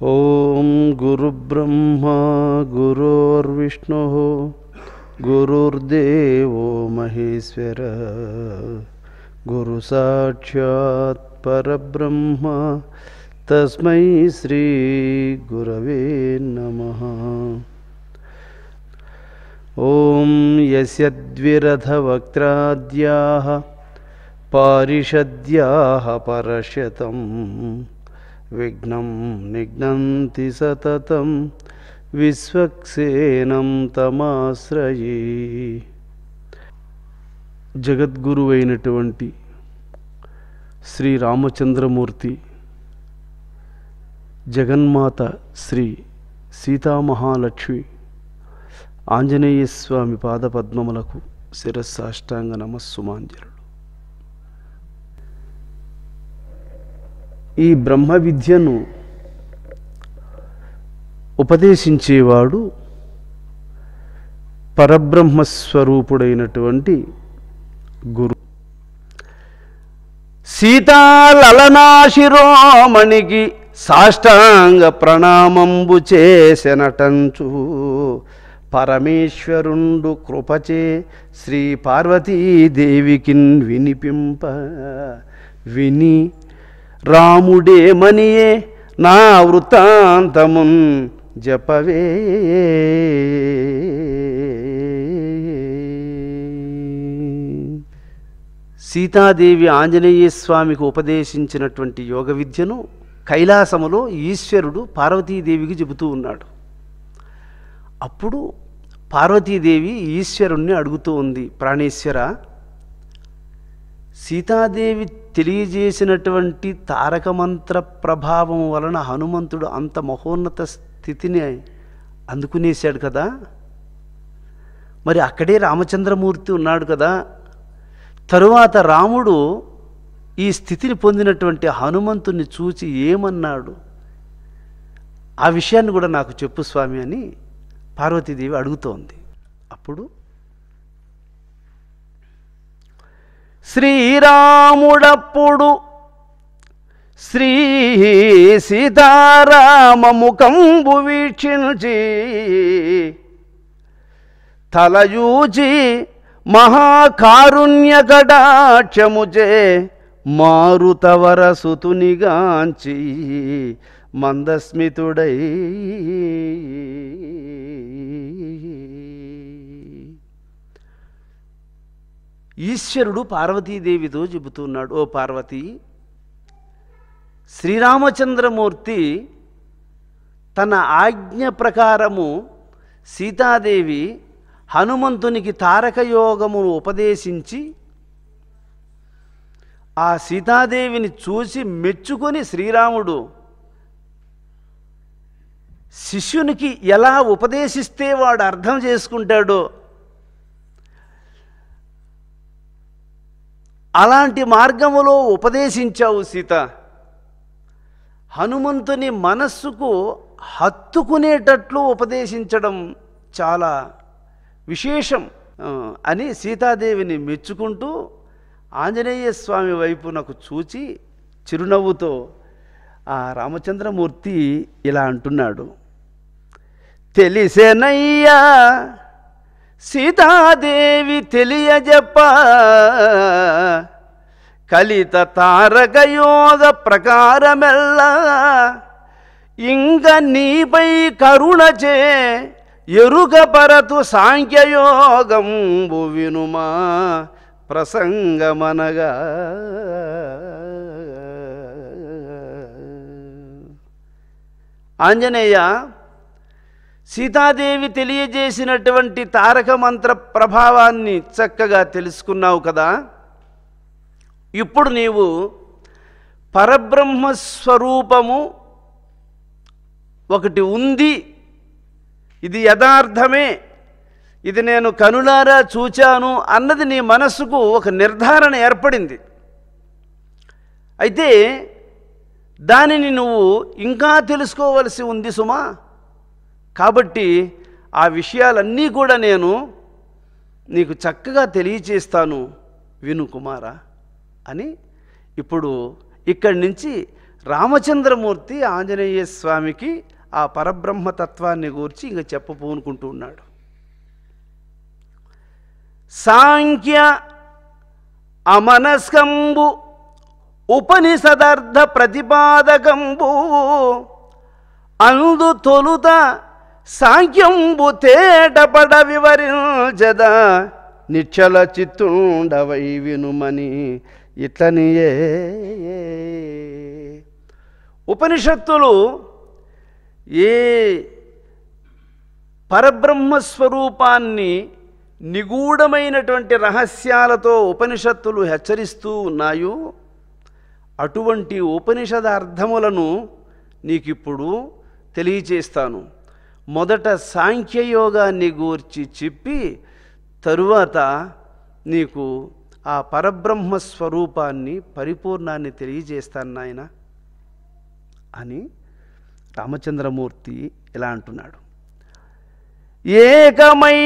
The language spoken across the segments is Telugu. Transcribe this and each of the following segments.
ఓం గురుబ్రహ్మా గురుర్విష్ణుః గురుర్దేవో మహేశ్వర గురు సాక్షాత్ పరబ్రహ్మ తస్మై శ్రీ గురవే నమః. ఓం యస్యద్విరధవక్త్రాద్యాః పారిషద్యాః పరశతం విఘ్నం నిఘ్నంతి సతతం విశ్వక్సేనం తమాశ్రయే. జగద్గురువైనటువంటి శ్రీరామచంద్రమూర్తి జగన్మాత శ్రీ సీతామహాలక్ష్మి ఆంజనేయస్వామి పాదపద్మములకు శిరస్సాష్టాంగ నమస్సుమాంజలు. ఈ బ్రహ్మ విద్యను ఉపదేశించేవాడు పరబ్రహ్మస్వరూపుడైనటువంటి గురు. సీతాలలనాశిరోమణికి సాష్టాంగ ప్రణామంబు చేసెనటంచు పరమేశ్వరుండు కృపచే శ్రీ పార్వతీదేవికిన్ వినిపింప విని రాముడేమనియే నా వృత్తాంతమున్ జపవే. సీతాదేవి ఆంజనేయ స్వామికి ఉపదేశించినటువంటి యోగ విద్యను కైలాసములో ఈశ్వరుడు పార్వతీదేవికి చెబుతూ ఉన్నాడు. అప్పుడు పార్వతీదేవి ఈశ్వరుణ్ణి అడుగుతూ ఉంది, ప్రాణేశ్వర, సీతాదేవి తెలియజేసినటువంటి తారక మంత్ర ప్రభావం వలన హనుమంతుడు అంత మహోన్నత స్థితిని అందుకునేశాడు కదా, మరి అక్కడే రామచంద్రమూర్తి ఉన్నాడు కదా, తరువాత రాముడు ఈ స్థితిని పొందినటువంటి హనుమంతుని చూచి ఏమన్నాడు, ఆ విషయాన్ని కూడా నాకు చెప్పు స్వామి అని పార్వతీదేవి అడుగుతోంది. అప్పుడు శ్రీరాముడప్పుడు శ్రీ సీతారామ ముఖంబు వీక్షించి తలయూచి మహాకారుణ్య కటాక్షముచే మారుతవరసుతునిగాంచి మందస్మితుడై ఈశ్వరుడు పార్వతీదేవితో చెబుతున్నాడు, ఓ పార్వతి, శ్రీరామచంద్రమూర్తి తన ఆజ్ఞ ప్రకారము సీతాదేవి హనుమంతునికి తారకయోగమును ఉపదేశించి ఆ సీతాదేవిని చూసి మెచ్చుకొని శ్రీరాముడు శిష్యునికి ఎలా ఉపదేశిస్తే వాడు అర్థం చేసుకుంటాడో అలాంటి మార్గములో ఉపదేశించావు సీత. హనుమంతుని మనస్సుకు హత్తుకునేటట్లు ఉపదేశించడం చాలా విశేషం అని సీతాదేవిని మెచ్చుకుంటూ ఆంజనేయ స్వామి వైపునకు చూచి చిరునవ్వుతో ఆ రామచంద్రమూర్తి ఇలా అంటున్నాడు, తెలిసెనయ్యా సీతాదేవి తెలియజెప్ప కలిత తారకయోగ ప్రకారమెల్లా ఇంక నీపై కరుణచే ఎరుగపరతు సాంఖ్యయోగంబు వినుమా ప్రసంగమనగా. ఆంజనేయ, సీతాదేవి తెలియజేసినటువంటి తారక మంత్ర ప్రభావాన్ని చక్కగా తెలుసుకున్నావు కదా, ఇప్పుడు నీవు పరబ్రహ్మస్వరూపము ఒకటి ఉంది, ఇది యథార్థమే, ఇది నేను కనులారా చూచాను అన్నది నీ మనస్సుకు ఒక నిర్ధారణ ఏర్పడింది. అయితే దానిని నువ్వు ఇంకా తెలుసుకోవలసి ఉంది సుమా. కాబట్టి ఆ విషయాలన్నీ కూడా నేను నీకు చక్కగా తెలియచేస్తాను, విను కుమారా అని ఇప్పుడు ఇక్కడి నుంచి రామచంద్రమూర్తి ఆంజనేయ స్వామికి ఆ పరబ్రహ్మతత్వాన్ని గూర్చి ఇంక చెప్పబోనుకుంటూ ఉన్నాడు. సాంఖ్య అమనస్కంబు ఉపనిషదర్థ ప్రతిపాదకంబు అందు తొలుత సాంఖ్యంబు తేటపడ వివరించద నిశ్చల చిత్తుండవై వినుమని ఇట్లనియే. ఉపనిషత్తులు ఏ పరబ్రహ్మస్వరూపాన్ని నిగూఢమైనటువంటి రహస్యాలతో ఉపనిషత్తులు హెచ్చరిస్తూ ఉన్నాయో అటువంటి ఉపనిషదార్థములను నీకిప్పుడు తెలియచేస్తాను. మొదట సాంఖ్యయోగాన్ని గూర్చి చెప్పి తరువాత నీకు ఆ పరబ్రహ్మస్వరూపాన్ని పరిపూర్ణాన్ని తెలియజేస్తాను నాయన అని రామచంద్రమూర్తి ఇలా అంటున్నాడు. ఏకమై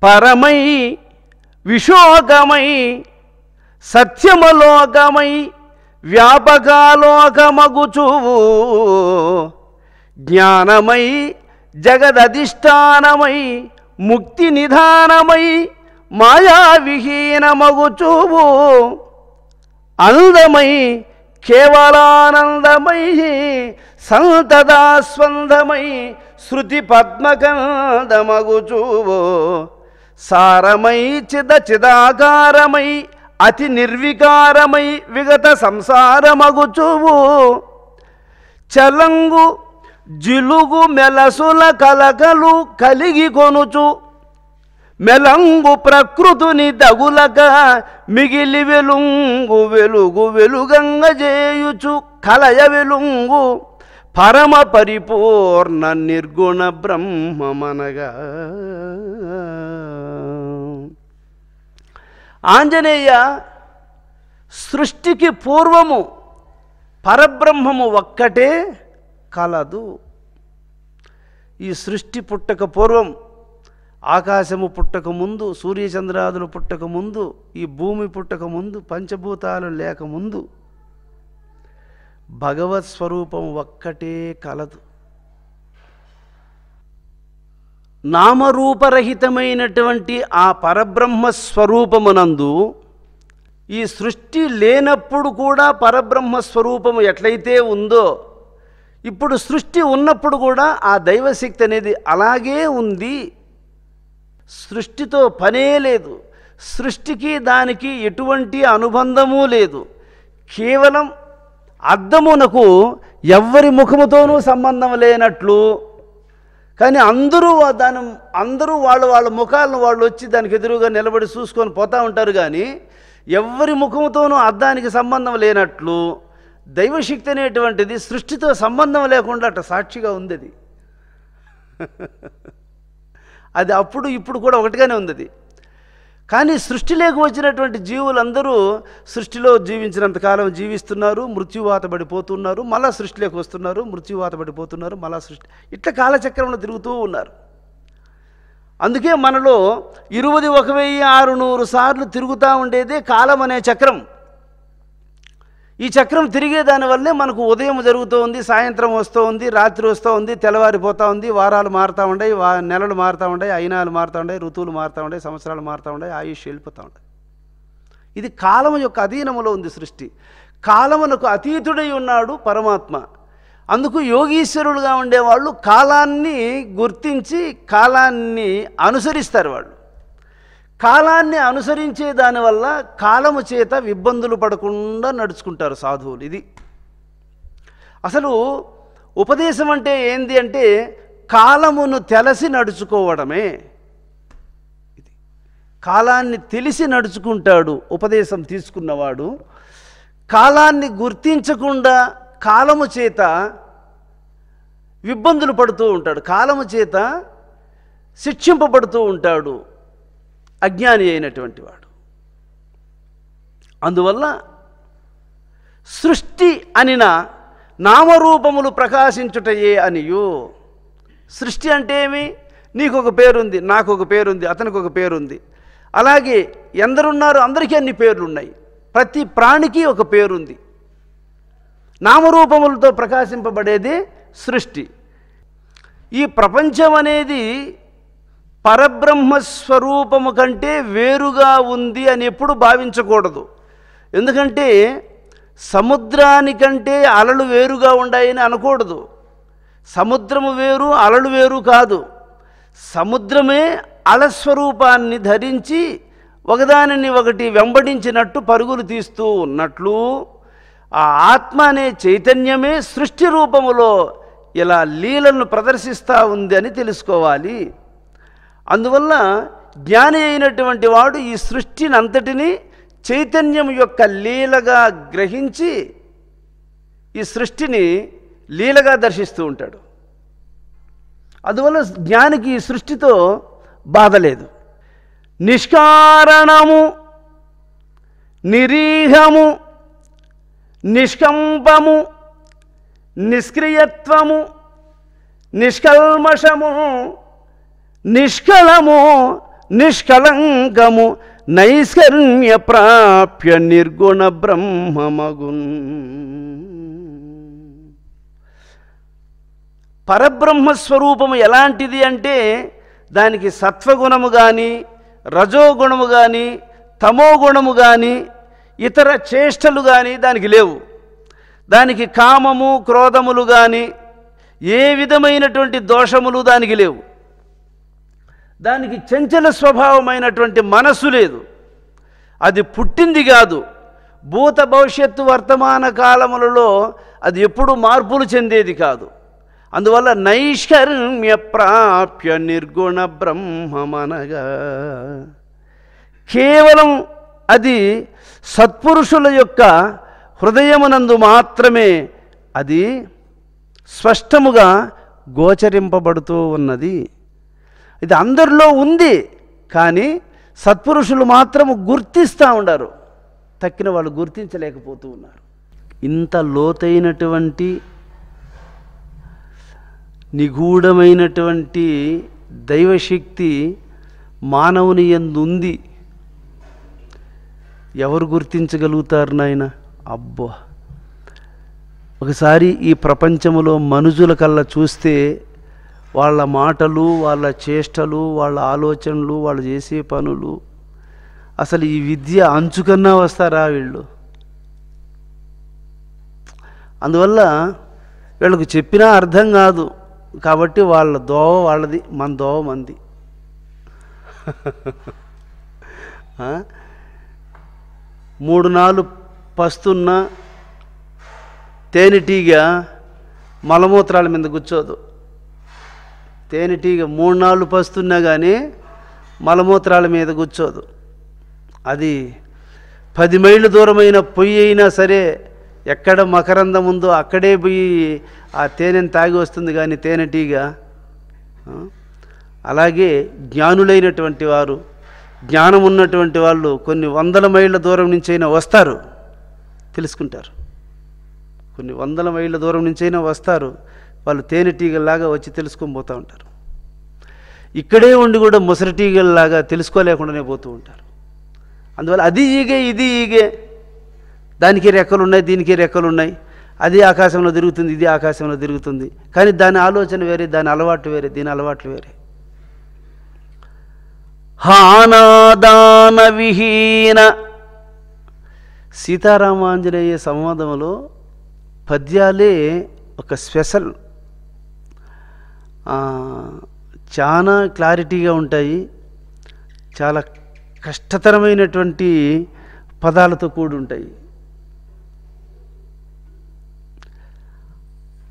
పరమై విశోకమై సత్యమలోకమై వ్యాపకాలోకమగుచు జ్ఞానమై జగదధిష్టానమై ముక్తి నిధానమై మాయావిహీనమగుచు అందమై కేవలానందమై సంతదాస్వందమై శృతి పద్మకందమగుచు సారమై చిదాకారమై అతి నిర్వికారమై విగత సంసారమగుచువు చలంగు జిలుగు మెలసుల కలకలు కలిగి కొనుచు మెలంగు ప్రకృతిని దగులక మిగిలి వెలుంగు వెలుగు వెలుగంగ చేయుచు కలయ వెలుంగు పరమ పరిపూర్ణ నిర్గుణ బ్రహ్మమనగా. ఆంజనేయ సృష్టికి పూర్వము పరబ్రహ్మము ఒక్కటే కలదు. ఈ సృష్టి పుట్టక పూర్వం, ఆకాశము పుట్టక ముందు, సూర్యచంద్రాదులు పుట్టక ముందు, ఈ భూమి పుట్టక ముందు, పంచభూతాలు లేకముందు భగవత్ స్వరూపం ఒక్కటే కలదు. నామరూపరహితమైనటువంటి ఆ పరబ్రహ్మ స్వరూపమునందు ఈ సృష్టి లేనప్పుడు కూడా పరబ్రహ్మ స్వరూపము ఎట్లయితే ఉందో ఇప్పుడు సృష్టి ఉన్నప్పుడు కూడా ఆ దైవశక్తి అనేది అలాగే ఉంది. సృష్టితో పనే లేదు, సృష్టికి దానికి ఎటువంటి అనుబంధము లేదు. కేవలం అద్దమునకు ఎవ్వరి ముఖముతోనూ సంబంధం లేనట్లు, కానీ అందరూ వాళ్ళ ముఖాలను వాళ్ళు వచ్చి దానికి ఎదురుగా నిలబడి చూసుకొని పోతూ ఉంటారు. కానీ ఎవ్వరి ముఖముతోనూ అద్దానికి సంబంధం లేనట్లు దైవశక్తి అనేటువంటిది సృష్టితో సంబంధం లేకుండా అట్లా సాక్షిగా ఉంది. అది అప్పుడు ఇప్పుడు కూడా ఒకటిగానే ఉంది. కానీ సృష్టిలోకి వచ్చినటువంటి జీవులందరూ సృష్టిలో జీవించినంతకాలం జీవిస్తున్నారు, మృత్యువాత పడిపోతున్నారు, మళ్ళా సృష్టిలోకి వస్తున్నారు, మృత్యువాత పడిపోతున్నారు, మళ్ళా సృష్టి, ఇట్లా కాలచక్రంలో తిరుగుతూ ఉన్నారు. అందుకే మనలో 21,600 సార్లు తిరుగుతూ ఉండేదే కాలం అనే చక్రం. ఈ చక్రం తిరిగే దానివల్లే మనకు ఉదయం జరుగుతూ ఉంది, సాయంత్రం వస్తూ ఉంది, రాత్రి వస్తూ ఉంది, తెల్లవారిపోతూ ఉంది, వారాలు మారుతూ ఉన్నాయి, నెలలు మారుతూ ఉన్నాయి, అయినాలు మారుతూ ఉన్నాయి, ఋతువులు మారుతూ ఉన్నాయి, సంవత్సరాలు మారుతూ ఉన్నాయి, ఆయుష్ వెళ్ళిపోతూ ఉంటాయి. ఇది కాలము యొక్క అధీనములో ఉంది సృష్టి. కాలమునకు అతీతుడై ఉన్నాడు పరమాత్మ. అందుకు యోగీశ్వరులుగా ఉండేవాళ్ళు కాలాన్ని గుర్తించి కాలాన్ని అనుసరిస్తారు. వాళ్ళు కాలాన్ని అనుసరించే దానివల్ల కాలము చేత ఇబ్బందులు పడకుండా నడుచుకుంటారు సాధువులు. ఇది అసలు ఉపదేశం అంటే ఏంది అంటే కాలమును తెలిసి నడుచుకోవడమే. ఇది కాలాన్ని తెలిసి నడుచుకుంటాడు ఉపదేశం తీసుకున్నవాడు. కాలాన్ని గుర్తించకుండా కాలము చేత ఇబ్బందులు పడుతూ ఉంటాడు, కాలము చేత శిక్షింపబడుతూ ఉంటాడు అజ్ఞాని అయినటువంటి వాడు. అందువల్ల సృష్టి అనిన నామరూపములు ప్రకాశించుటయే అనియు. సృష్టి అంటే ఏమి? నీకు ఒక పేరుంది, నాకు ఒక పేరుంది, అతనికి ఒక పేరుంది, అలాగే ఎందరున్నారు అందరికీ అన్ని పేర్లు ఉన్నాయి. ప్రతి ప్రాణికి ఒక పేరుంది. నామరూపములతో ప్రకాశింపబడేది సృష్టి. ఈ ప్రపంచం అనేది పరబ్రహ్మస్వరూపము కంటే వేరుగా ఉంది అని ఎప్పుడు భావించకూడదు. ఎందుకంటే సముద్రానికంటే అలలు వేరుగా ఉన్నాయని అనకూడదు. సముద్రము వేరు, అలలు వేరు కాదు. సముద్రమే అలస్వరూపాన్ని ధరించి ఒకదానిని ఒకటి వెంబడించినట్టు పరుగులు తీస్తూ ఉన్నట్లు ఆ ఆత్మ అనే చైతన్యమే సృష్టి రూపములో ఇలా లీలను ప్రదర్శిస్తూ ఉంది అని తెలుసుకోవాలి. అందువల్ల జ్ఞాని అయినటువంటి వాడు ఈ సృష్టిని అంతటినీ చైతన్యం యొక్క లీలగా గ్రహించి ఈ సృష్టిని లీలగా దర్శిస్తూ ఉంటాడు. అందువల్ల జ్ఞానికి ఈ సృష్టితో బాధ లేదు. నిష్కారణము, నిరీహము, నిష్కంపము, నిష్క్రియత్వము, నిష్కల్మషము, నిష్కళము, నిష్కళంకము, నైష్కర్మ్య ప్రాప్య నిర్గుణ బ్రహ్మమగున్. పరబ్రహ్మస్వరూపము ఎలాంటిది అంటే దానికి సత్వగుణము కానీ, రజోగుణము కానీ, తమోగుణము కానీ, ఇతర చేష్టలు కానీ దానికి లేవు. దానికి కామము, క్రోధములు కానీ ఏ విధమైనటువంటి దోషములు దానికి లేవు. దానికి చంచల స్వభావమైనటువంటి మనస్సు లేదు. అది పుట్టింది కాదు. భూత భవిష్యత్తు వర్తమాన కాలములలో అది ఎప్పుడు మార్పులు చెందేది కాదు. అందువల్ల నైష్కర్మ్య ప్రాప్య నిర్గుణ బ్రహ్మమనగా కేవలం అది సత్పురుషుల యొక్క హృదయమునందు మాత్రమే అది స్పష్టముగా గోచరింపబడుతూ ఉన్నది. ఇది అందరిలో ఉంది, కానీ సత్పురుషులు మాత్రము గుర్తిస్తూ ఉండారు, తక్కిన వాళ్ళు గుర్తించలేకపోతూ ఉన్నారు. ఇంత లోతైనటువంటి నిగూఢమైనటువంటి దైవశక్తి మానవుని యందు ఉంది. ఎవరు గుర్తించగలుగుతారు నాయన? అబ్బో, ఒకసారి ఈ ప్రపంచంలో మనుషుల కల్లా చూస్తే వాళ్ళ మాటలు, వాళ్ళ చేష్టలు, వాళ్ళ ఆలోచనలు, వాళ్ళు చేసే పనులు, అసలు ఈ విద్య అంచుకన్నా వస్తారా వీళ్ళు? అందువల్ల వీళ్ళకు చెప్పినా అర్థం కాదు. కాబట్టి వాళ్ళ దోవ వాళ్ళది, మన దోవ మంది. 3 నాలుగు పస్తున్న తేనెటీగ మలమూత్రాల మీద కూర్చోదు. తేనెటీగ 3 నాలుగు పస్తున్నా కానీ మలమూత్రాల మీద కూర్చోదు. అది 10 మైళ్ళ దూరమైన పొయ్యి అయినా సరే, ఎక్కడ మకరందం ఉందో అక్కడే పోయి ఆ తేనెను తాగి వస్తుంది. కానీ తేనెటీగ అలాగే జ్ఞానులైనటువంటి వారు, జ్ఞానం ఉన్నటువంటి వాళ్ళు కొన్ని 100 మైళ్ళ దూరం నుంచి అయినా వస్తారు, తెలుసుకుంటారు. కొన్ని 100 మైళ్ళ దూరం నుంచి అయినా వస్తారు. వాళ్ళు తేనెటీగల్లాగా వచ్చి తెలుసుకొని పోతూ ఉంటారు. ఇక్కడే ఉండి కూడా ముసరిటీగల్లాగా తెలుసుకోలేకుండానే పోతూ ఉంటారు. అందువల్ల అది ఈగే, ఇది ఈగే, దానికి రెక్కలు ఉన్నాయి, దీనికి రెక్కలు ఉన్నాయి, అది ఆకాశంలో తిరుగుతుంది, ఇది ఆకాశంలో తిరుగుతుంది. కానీ దాని ఆలోచన వేరే, దాని అలవాటు వేరే, దీని అలవాట్లు వేరే. హానాదాన విహీన సీతారామాంజనేయ సంవాదములో పద్యాలే ఒక స్పెషల్. చాలా క్లారిటీగా ఉంటాయి. చాలా కష్టతరమైనటువంటి పదాలతో కూడి ఉంటాయి.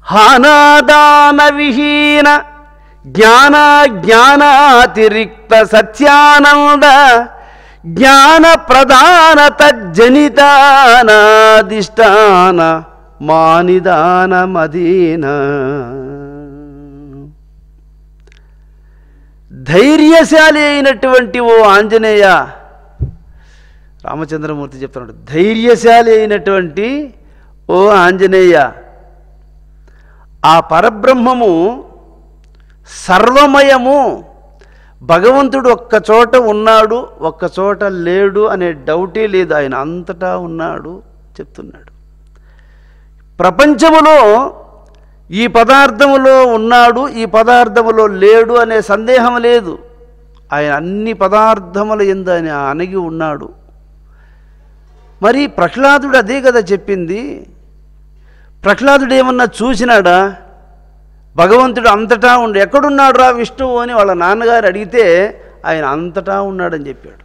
హానాదాన విహీన జ్ఞానాతిరిక్త సత్యానంద జ్ఞాన ప్రధాన తజ్జనితానాదిష్టాన మానిదాన మదీన. ధైర్యశాలి అయినటువంటి ఓ ఆంజనేయ, రామచంద్రమూర్తి చెప్తున్నాడు, ధైర్యశాలి అయినటువంటి ఓ ఆంజనేయ, ఆ పరబ్రహ్మము సర్వమయము, భగవంతుడు ఒక్క చోట ఉన్నాడు, ఒక్క చోట లేడు అనే డౌటే లేదు. ఆయన అంతటా ఉన్నాడు చెప్తున్నాడు. ప్రపంచములో ఈ పదార్థములో ఉన్నాడు, ఈ పదార్థములో లేడు అనే సందేహం లేదు. ఆయన అన్ని పదార్థముల యందు ఆయన అణగి ఉన్నాడు. మరి ప్రహ్లాదుడు అదే కదా చెప్పింది. ప్రహ్లాదుడు ఏమన్నా చూసినాడా? భగవంతుడు అంతటా ఉండు. ఎక్కడున్నాడు రా విష్ణువు అని వాళ్ళ నాన్నగారు అడిగితే ఆయన అంతటా ఉన్నాడని చెప్పాడు.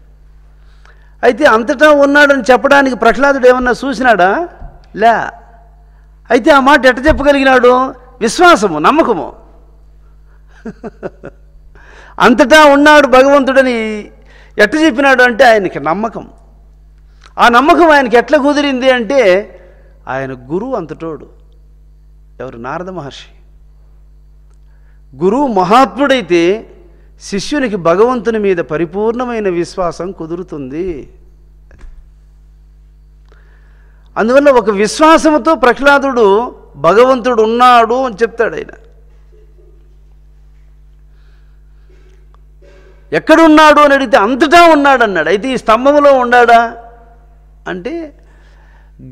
అయితే అంతటా ఉన్నాడని చెప్పడానికి ప్రహ్లాదుడు ఏమన్నా చూసినాడా? లే. అయితే ఆ మాట ఎట్ట చెప్పగలిగినాడు? విశ్వాసము, నమ్మకము. అంతటా ఉన్నాడు భగవంతుడని ఎట్ట చెప్పినాడు అంటే ఆయనకి నమ్మకం. ఆ నమ్మకం ఆయనకి ఎట్లా కుదిరింది అంటే ఆయన గురువు అంతటోడు. ఎవరు? నారద మహర్షి. గురువు మహాత్ముడైతే శిష్యునికి భగవంతుని మీద పరిపూర్ణమైన విశ్వాసం కుదురుతుంది. అందువల్ల ఒక విశ్వాసముతో ప్రహ్లాదుడు భగవంతుడు ఉన్నాడు అని చెప్తాడు. ఆయన ఎక్కడున్నాడు అని అడిగితే అంతటా ఉన్నాడు అన్నాడు. అయితే ఈ స్తంభంలో ఉన్నాడా అంటే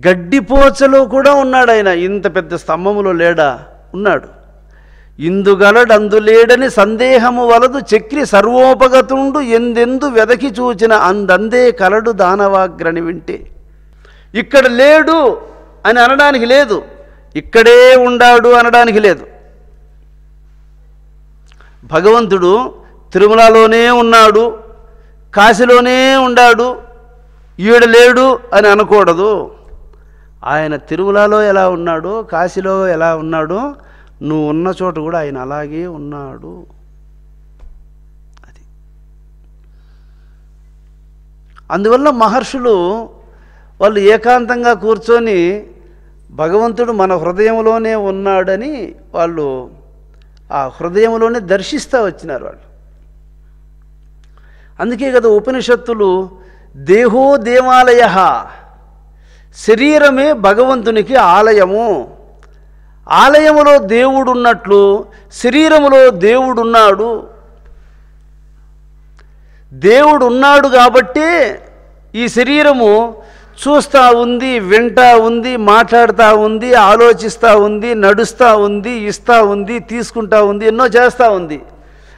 గడ్డిపోచలో కూడా ఉన్నాడు ఆయన. ఇంత పెద్ద స్తంభములో లేడా? ఉన్నాడు. ఇందుగలడందులేడని సందేహము వలదు చక్రి సర్వోపగతుండు ఎందెందు వెదకి చూచిన అందందే కలడు దానవాగ్రని వింటే. ఇక్కడ లేడు అని అనడానికి లేదు, ఇక్కడే ఉండాడు అనడానికి లేదు. భగవంతుడు తిరుమలలోనే ఉన్నాడు, కాశీలోనే ఉన్నాడు, ఈడ లేడు అని అనకూడదు. ఆయన తిరుమలలో ఎలా ఉన్నాడో, కాశీలో ఎలా ఉన్నాడో, నువ్వు ఉన్న చోట కూడా ఆయన అలాగే ఉన్నాడు. అది అందువల్ల మహర్షులు వాళ్ళు ఏకాంతంగా కూర్చొని భగవంతుడు మన హృదయంలోనే ఉన్నాడని వాళ్ళు ఆ హృదయంలోనే దర్శిస్తూ వచ్చినారు వాళ్ళు. అందుకే కదా ఉపనిషత్తులు దేహో దేవాలయ, శరీరమే భగవంతునికి ఆలయము. ఆలయములో దేవుడున్నట్లు శరీరములో దేవుడున్నాడు. దేవుడున్నాడు కాబట్టే ఈ శరీరము చూస్తూ ఉంది, వింటా ఉంది, మాట్లాడుతూ ఉంది, ఆలోచిస్తూ ఉంది, నడుస్తూ ఉంది, ఇస్తూ ఉంది, తీసుకుంటా ఉంది, ఎన్నో చేస్తూ ఉంది.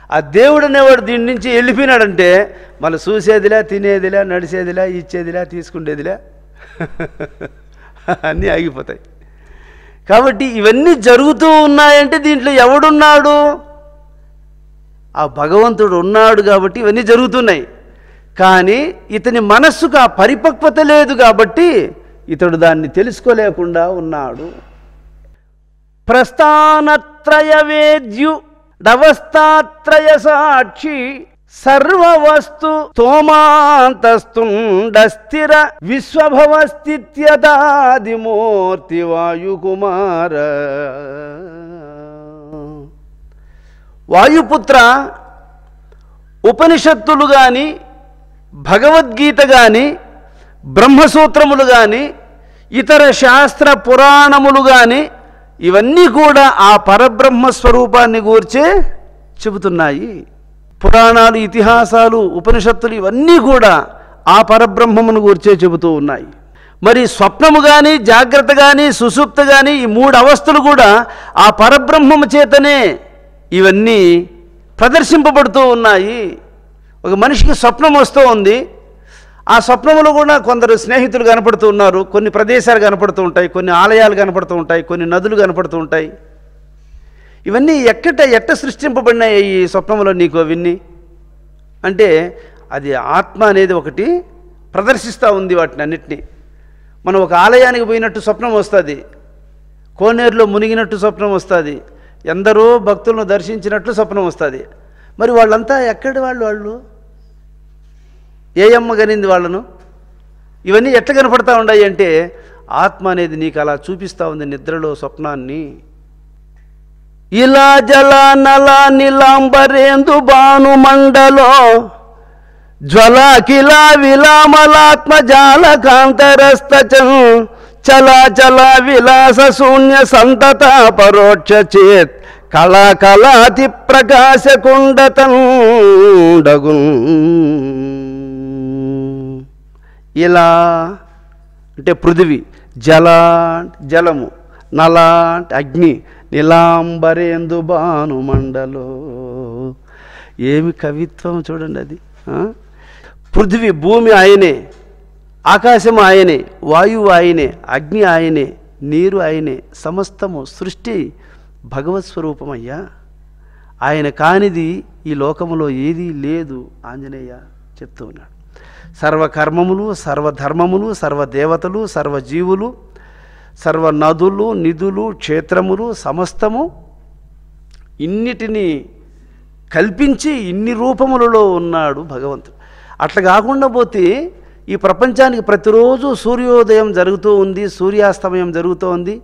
ఆ దేవుడు అనేవాడు దీని నుంచి వెళ్ళిపోయినాడంటే మళ్ళీ చూసేదిలే, తినేదిలే, నడిచేదిలే, ఇచ్చేదిలే, తీసుకునేదిలే అన్నీ ఆగిపోతాయి. కాబట్టి ఇవన్నీ జరుగుతూ ఉన్నాయంటే దీంట్లో ఎవడున్నాడు? ఆ భగవంతుడు ఉన్నాడు కాబట్టి ఇవన్నీ జరుగుతున్నాయి. కానీ ఇతని మనస్సుకు ఆ పరిపక్వత లేదు కాబట్టి ఇతడు దాన్ని తెలుసుకోలేకుండా ఉన్నాడు. ప్రస్థానత్రయ వేద్యు డవస్థాత్రయ సాక్షి సర్వవస్తు తోమాంతస్తుండస్థిర విశ్వభవస్థిత్యదాదిమూర్తి వాయుకుమార. వాయుపుత్ర, ఉపనిషత్తులు కానీ, భగవద్గీత కానీ, బ్రహ్మసూత్రములు కానీ, ఇతర శాస్త్ర పురాణములు కానీ ఇవన్నీ కూడా ఆ పరబ్రహ్మ స్వరూపాన్ని గూర్చే చెబుతున్నాయి. పురాణాలు, ఇతిహాసాలు, ఉపనిషత్తులు ఇవన్నీ కూడా ఆ పరబ్రహ్మమును గూర్చే చెబుతూ ఉన్నాయి. మరి స్వప్నము కానీ, జాగ్రత్త కానీ, సుషుప్త కానీ ఈ మూడు అవస్థలు కూడా ఆ పరబ్రహ్మము చేతనే ఇవన్నీ ప్రదర్శింపబడుతూ ఉన్నాయి. ఒక మనిషికి స్వప్నం వస్తూ ఉంది, ఆ స్వప్నములో కూడా కొందరు స్నేహితులు కనపడుతూ ఉన్నారు, కొన్ని ప్రదేశాలు కనపడుతూ ఉంటాయి, కొన్ని ఆలయాలు కనపడుతూ ఉంటాయి, కొన్ని నదులు కనపడుతూ ఉంటాయి. ఇవన్నీ ఎట్ట సృష్టింపబడినాయి ఈ స్వప్నంలో నీకు అవన్నీ అంటే అది ఆత్మ అనేది ఒకటి ప్రదర్శిస్తూ ఉంది వాటిని అన్నిటినీ. మనం ఒక ఆలయానికి పోయినట్టు స్వప్నం వస్తుంది, కోనేరులో మునిగినట్టు స్వప్నం వస్తుంది, ఎందరో భక్తులను దర్శించినట్లు స్వప్నం వస్తుంది. మరి వాళ్ళంతా ఎక్కడి వాళ్ళు? ఏ అమ్మ కనింది వాళ్ళను? ఇవన్నీ ఎట్లా కనపడతా ఉన్నాయి అంటే ఆత్మ అనేది నీకు అలా చూపిస్తూ ఉంది నిద్రలో స్వప్నాన్ని. ఇలా జల నల నిలాంబరేందు భాను మండలో జ్వలకిల విలామలాత్మ జాల కాంతరస్త చలా చల విలాస శూన్య సంతత పరోక్ష చేత్ కళాకళాతి ప్రకాశకుండతండగున్. ఇలా అంటే పృథివీ, జలము, నల అంటే అగ్ని, నీలాంబరేందు భానుమండలో. ఏమి కవిత్వం చూడండి అది. పృథివీ, భూమి ఆయనే, ఆకాశము ఆయనే, వాయువు ఆయనే, అగ్ని ఆయనే, నీరు ఆయనే, సమస్తము సృష్టి భగవత్ స్వరూపమయ్యా. ఆయన కానిది ఈ లోకములో ఏదీ లేదు ఆంజనేయ చెప్తూ ఉన్నాడు. సర్వకర్మములు, సర్వధర్మములు, సర్వదేవతలు, సర్వజీవులు, సర్వ నదులు, నిధులు, క్షేత్రములు, సమస్తము ఇన్నిటినీ కల్పించి ఇన్ని రూపములలో ఉన్నాడు భగవంతుడు. అట్లా కాకుండా పోతే ఈ ప్రపంచానికి ప్రతిరోజు సూర్యోదయం జరుగుతూ ఉంది, సూర్యాస్తమయం జరుగుతూ ఉంది,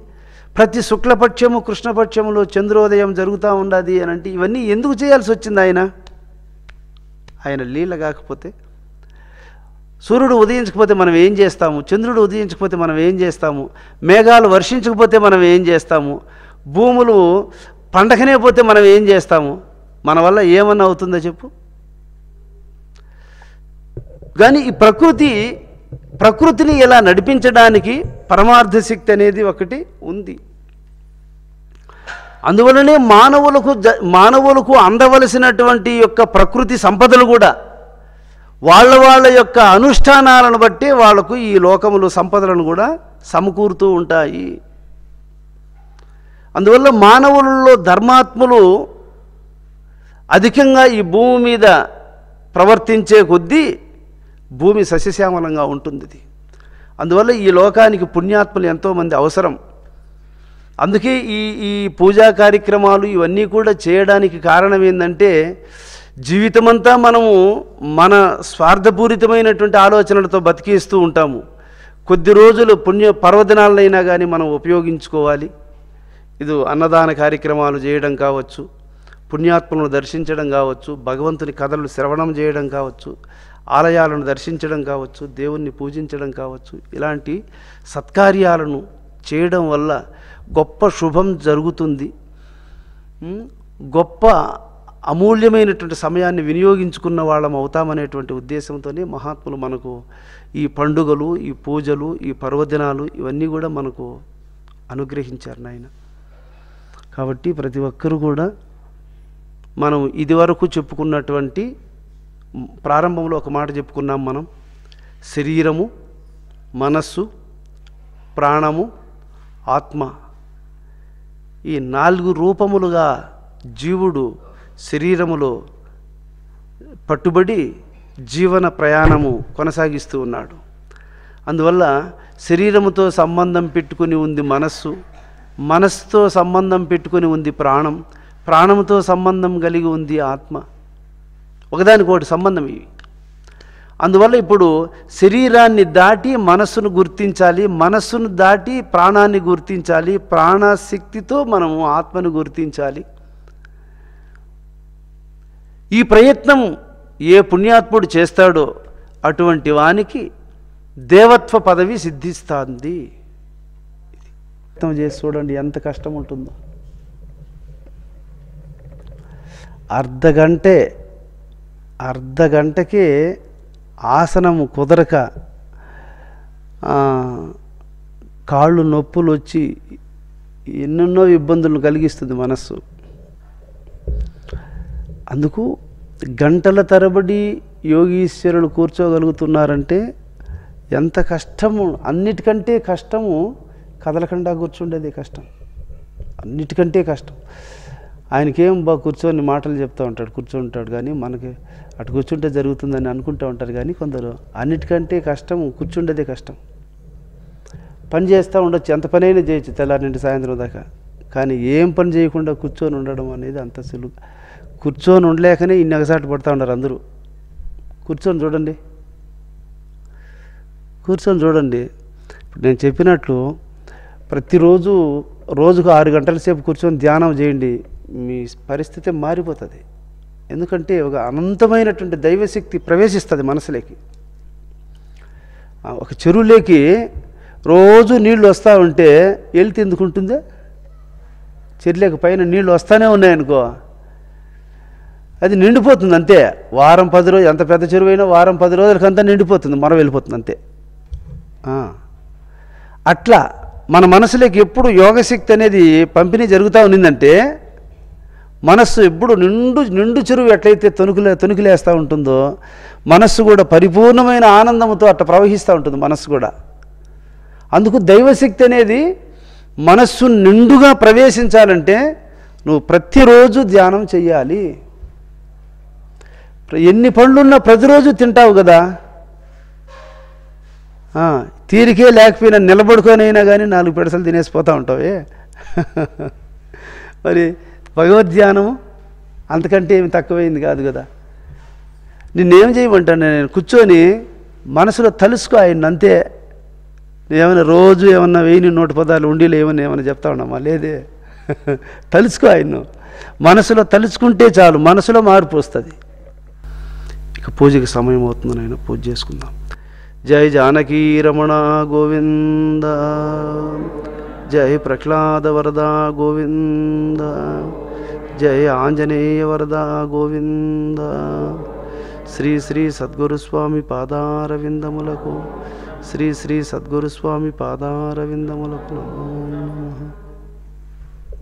ప్రతి శుక్లపక్షము కృష్ణపక్షములో చంద్రోదయం జరుగుతూ ఉన్నది అని అంటే ఇవన్నీ ఎందుకు చేయాల్సి వచ్చింది? ఆయన లీల కాకపోతే. సూర్యుడు ఉదయించకపోతే మనం ఏం చేస్తాము? చంద్రుడు ఉదయించకపోతే మనం ఏం చేస్తాము? మేఘాలు వర్షించకపోతే మనం ఏం చేస్తాము? భూములు పండగనే పోతే మనం ఏం చేస్తాము? మన వల్ల ఏమన్నా అవుతుందో చెప్పు. కానీ ఈ ప్రకృతిని ఇలా నడిపించడానికి పరమార్థ శక్తి అనేది ఒకటి ఉంది. అందువలనే మానవులకు అందవలసినటువంటి యొక్క ప్రకృతి సంపదలు కూడా వాళ్ళ యొక్క అనుష్ఠానాలను బట్టి వాళ్లకు ఈ లోకములు సంపదలను కూడా సమకూరుతూ ఉంటాయి. అందువల్ల మానవులలో ధర్మాత్ములు అధికంగా ఈ భూమి మీద ప్రవర్తించే కొద్దీ భూమి సస్యశ్యామలంగా ఉంటుంది. అందువల్ల ఈ లోకానికి పుణ్యాత్ములు ఎంతోమంది అవసరం. అందుకే ఈ పూజా కార్యక్రమాలు ఇవన్నీ కూడా చేయడానికి కారణం ఏంటంటే జీవితమంతా మనము మన స్వార్థపూరితమైనటువంటి ఆలోచనలతో బతికేస్తూ ఉంటాము. కొద్ది రోజులు పర్వదినాలైనా కానీ మనం ఉపయోగించుకోవాలి. ఇది అన్నదాన కార్యక్రమాలు చేయడం కావచ్చు, పుణ్యాత్మలను దర్శించడం కావచ్చు, భగవంతుని కథలు శ్రవణం చేయడం కావచ్చు, ఆలయాలను దర్శించడం కావచ్చు, దేవుణ్ణి పూజించడం కావచ్చు. ఇలాంటి సత్కార్యాలను చేయడం వల్ల గొప్ప శుభం జరుగుతుంది. గొప్ప అమూల్యమైనటువంటి సమయాన్ని వినియోగించుకున్న వాళ్ళం అవుతామనేటువంటి ఉద్దేశంతోనే మహాత్ములు మనకు ఈ పండుగలు, ఈ పూజలు, ఈ పర్వదినాలు ఇవన్నీ కూడా మనకు అనుగ్రహించారు నాయన. కాబట్టి ప్రతి ఒక్కరూ కూడా మనం ఇదివరకు చెప్పుకున్నటువంటి ప్రారంభంలో ఒక మాట చెప్పుకున్నాం మనం. శరీరము, మనస్సు, ప్రాణము, ఆత్మ, ఈ 4 రూపములుగా జీవుడు శరీరములో పట్టుబడి జీవన ప్రయాణము కొనసాగిస్తూ ఉన్నాడు. అందువల్ల శరీరముతో సంబంధం పెట్టుకుని ఉంది మనస్సు, మనస్సుతో సంబంధం పెట్టుకుని ఉంది ప్రాణం, ప్రాణముతో సంబంధం కలిగి ఉంది ఆత్మ. ఒకదానికొకటి సంబంధం ఇవి. అందువల్ల ఇప్పుడు శరీరాన్ని దాటి మనస్సును గుర్తించాలి, మనస్సును దాటి ప్రాణాన్ని గుర్తించాలి, ప్రాణశక్తితో మనము ఆత్మను గుర్తించాలి. ఈ ప్రయత్నం ఏ పుణ్యాత్ముడు చేస్తాడో అటువంటి వానికి దేవత్వ పదవి సిద్ధిస్తుంది. అర్థం చేసి చూడండి ఎంత కష్టం ఉంటుందో. అర్ధగంటకే ఆసనము కుదరక కాళ్ళు నొప్పులు వచ్చి ఎన్నెన్నో ఇబ్బందులను కలిగిస్తుంది మనస్సు. అందుకు గంటల తరబడి యోగీశ్వరులు కూర్చోగలుగుతున్నారంటే ఎంత కష్టము. అన్నిటికంటే కష్టము కదలకుండా కూర్చుండేది కష్టం, అన్నిటికంటే కష్టం. ఆయనకేం కూర్చొని మాటలు చెప్తూ ఉంటాడు, కూర్చుంటాడు. కానీ మనకి అటు కూర్చుంటే జరుగుతుందని అనుకుంటూ ఉంటారు. కానీ కొందరు అన్నిటికంటే కష్టం కూర్చుండేదే కష్టం. పని చేస్తూ ఉండొచ్చు, ఎంత పని అయినా చేయొచ్చు తెల్లారి నుండి సాయంత్రం దాకా. కానీ ఏం పని చేయకుండా కూర్చొని ఉండడం అనేది అంత సులువు. కూర్చొని ఉండలేకనే ఇన్ని ఎగసాటు పడుతూ ఉన్నారు అందరూ. కూర్చొని చూడండి. ఇప్పుడు నేను చెప్పినట్లు ప్రతిరోజు రోజుకు 6 గంటల సేపు కూర్చొని ధ్యానం చేయండి, మీ పరిస్థితి మారిపోతుంది. ఎందుకంటే ఒక అనంతమైనటువంటి దైవశక్తి ప్రవేశిస్తుంది మనసులోకి. ఒక చెరువులోకి రోజు నీళ్లు వస్తూ ఉంటే వెళ్తే ఎందుకు ఉంటుందే? చెర్లేక పైన నీళ్ళు వస్తూనే ఉన్నాయనుకో, అది నిండిపోతుంది అంతే. వారం 10 రోజులు, ఎంత పెద్ద చెరువు అయినా వారం 10 రోజులకంతా నిండిపోతుంది, మొర వెళ్ళిపోతుంది అంతే. అట్లా మన మనసులోకి ఎప్పుడు యోగశక్తి అనేది పంపిణీ జరుగుతూ ఉన్నిందంటే, మనస్సు ఎప్పుడు నిండు చెరువు ఎట్లయితే తొణుకులేస్తూ ఉంటుందో, మనస్సు కూడా పరిపూర్ణమైన ఆనందంతో అట్లా ప్రవహిస్తూ ఉంటుంది మనస్సు కూడా. అందుకు దైవశక్తి అనేది మనస్సు నిండుగా ప్రవేశించాలంటే నువ్వు ప్రతిరోజు ధ్యానం చెయ్యాలి. ఎన్ని పళ్ళున్నా ప్రతిరోజు తింటావు కదా, తీరికే లేకపోయినా నిలబడుకొని అయినా కానీ 4 పెడసలు తినేసిపోతూ ఉంటావే. మరి భగవద్ధ్యానం అంతకంటే ఏమి తక్కువైంది కాదు కదా. నిన్నేం చేయమంటాను, నేను కూర్చొని మనసులో తలుసుకో ఆయన అంతే. ఏమైనా రోజు ఏమన్నా 1000 పదాలు ఉండీలు ఏమన్నా చెప్తా ఉన్నామా? లేదే. తలుసుకో ఆయన్ను, మనసులో తలుచుకుంటే చాలు, మనసులో మార్పు వస్తుంది. ఇక పూజకి సమయం అవుతుంది నాయన, పూజ చేసుకుందాం. జై జానకీ రమణ గోవింద, జై ప్రహ్లాద వరద గోవింద, జై ఆంజనేయ వరద గోవింద. శ్రీ శ్రీ సద్గురుస్వామి పాదారవిందములకు, శ్రీ శ్రీ సద్గురుస్వామి పాదారవిందములకు నమో నమః.